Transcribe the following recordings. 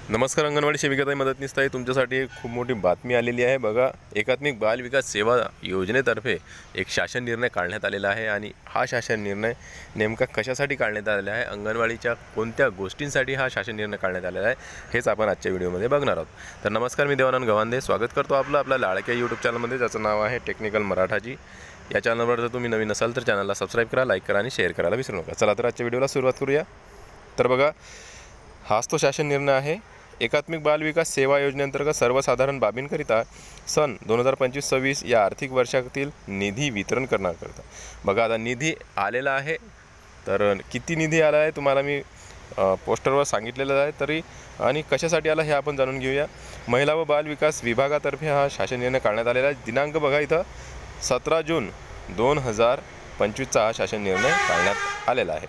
नमस्कार. अंगणवाडी सेविकाताई मदतनीसताई तुमच्यासाठी एक खूप मोठी बातमी आलेली आहे. बघा, एकात्मिक बाल विकास सेवा योजनेतर्फे एक शासन निर्णय काढण्यात आलेला आहे आणि हा शासन निर्णय नेमका कशासाठी काढण्यात आलेला आहे, अंगणवाडीच्या कोणत्या गोष्टींसाठी हा शासन निर्णय काढण्यात आलेला आहे, हेच आपण आजच्या व्हिडिओमध्ये बघणार आहोत. तर नमस्कार, मी देवानंद गवांदे स्वागत करतो आपल्या लाडक्या यूट्यूब चॅनलमध्ये, ज्याचं नाव आहे टेक्निकल मराठाजी. या चॅनलवर जर तुम्ही नवीन असाल तर चॅनलला सबस्क्राईब करा, लाईक करा आणि शेअर करायला विसरू नका. चला तर आजच्या व्हिडिओला सुरुवात करूया. तर बघा, हाच तो शासन निर्णय आहे. एकात्मिक बाल विकास सेवा योजनेअंतर्गत सर्वसाधारण बाबींकरिता सन 2025-26 या आर्थिक वर्षातील निधी वितरण करण्याकरिता बघा, आता निधी आलेला आहे. तर किती निधी आला आहे तुम्हाला मी पोस्टरवर सांगितलेलं आहे तरी, आणि कशासाठी आला हे आपण जाणून घेऊया. महिला व बाल विकास विभागातर्फे हा शासन निर्णय काढण्यात आलेला आहे. दिनांक बघा इथं 17 जून 2025चा हा शासन निर्णय काढण्यात आलेला आहे.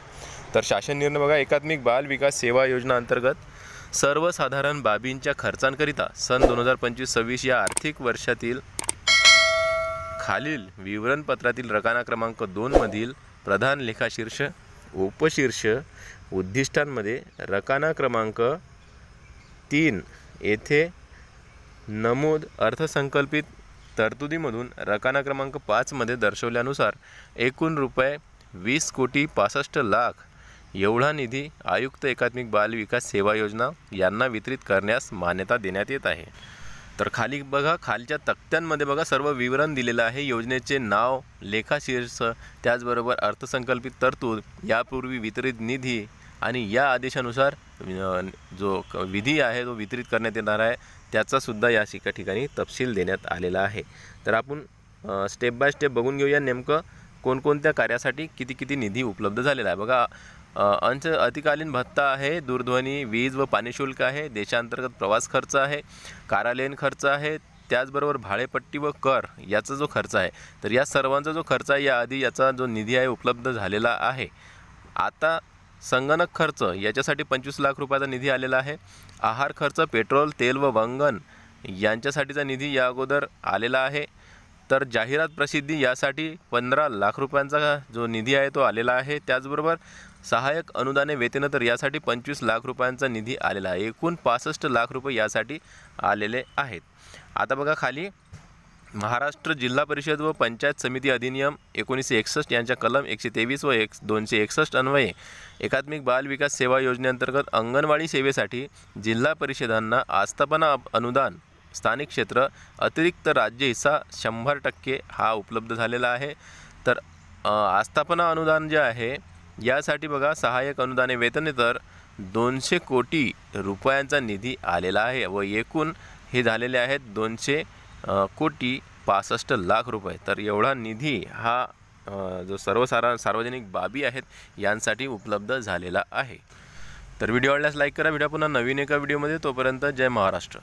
तर शासन निर्णय बघा, एकात्मिक बाल विकास सेवा योजना अंतर्गत सर्वसाधारण बाबींच्या खर्चांकरिता सन 2025-26 या आर्थिक वर्षातील खालील विवरणपत्रातील रकाना क्रमांक 2 मधील प्रधान लेखाशीर्ष उपशीर्ष उद्दिष्टांमध्ये रकाना क्रमांक 3 येथे नमूद अर्थसंकल्पित तरतुदीमधून रकाना क्रमांक 5 मध्ये दर्शवल्यानुसार एकूण रुपये 20,65,00,000 एवढा निधी आयुक्त एकात्मिक बाल विकास सेवा योजना यांना वितरित करण्यास मान्यता देण्यात येत आहे. तर खाली बघा, खालच्या तक्त्यांमध्ये बघा सर्व विवरण दिलेलं आहे. योजनेचे नाव, लेखाशीर्ष, त्याचबरोबर अर्थसंकल्पित तरतूद, यापूर्वी वितरित निधी आणि या आदेशानुसार जो विधी आहे तो वितरित करण्यात येणार आहे त्याचासुद्धा या ठिकाणी तपशील देण्यात आलेला आहे. तर आपण स्टेप बाय स्टेप बघून घेऊया नेमकं कोणकोणत्या कार्यासाठी किती किती निधी उपलब्ध झालेला आहे. बघा, अतिकालीन भत्ता आहे, दूरध्वनी, वीज व पाणी शुल्क आहे, देशांतर्गत प्रवास खर्च आहे, कार्यालयीन खर्च आहे, त्याचबरोबर भाडेपट्टी व कर याचा जो खर्च आहे. तर या सर्वांचा जो खर्च आहे याआधी याचा जो निधी आहे उपलब्ध झालेला आहे. आता संगणक खर्च याच्यासाठी 25 लाख रुपयाचा निधी आलेला आहे. आहार खर्च, पेट्रोल, तेल व वंगण यांच्यासाठीचा निधी या अगोदर आलेला आहे. तर जाहिरात प्रसिद्धी यासाठी 15 लाख रुपयांचा जो निधी आहे तो आलेला आहे. त्याचबरोबर सहाय्यक अनुदाने वेतन तर यासाठी 25 लाख रुपयांचा निधी आलेला आहे. एकूण 65 लाख रुपये यासाठी आलेले आहेत. आता बघा खाली, महाराष्ट्र जिल्हा परिषद व पंचायत समिती अधिनियम 1961 यांच्या कलम 123 व 261 अन्वये एकात्मिक बाल विकास सेवा योजनेअंतर्गत अंगणवाडी सेवेसाठी जिल्हा परिषदांना आस्थापना अनुदान, स्थानिक क्षेत्र, अतिरिक्त राज्य हिस्सा 100% हा उपलब्ध झालेला आहे. तर आस्थापना अनुदान जे आहे यासाठी बघा, सहाय्यक अनुदाने वेतनेतर 200 कोटी रुपयांचा निधी आलेला आहे व एकूण हे झालेले आहेत 200,65,00,000 रुपये. तर एवढा निधी हा जो सार्वजनिक बाबी आहेत यांसाठी उपलब्ध झालेला आहे. तर व्हिडिओ आवडल्यास लाईक करा. व्हिडिओ पुन्हा नवीन एका व्हिडिओमध्ये. तोपर्यंत जय महाराष्ट्र.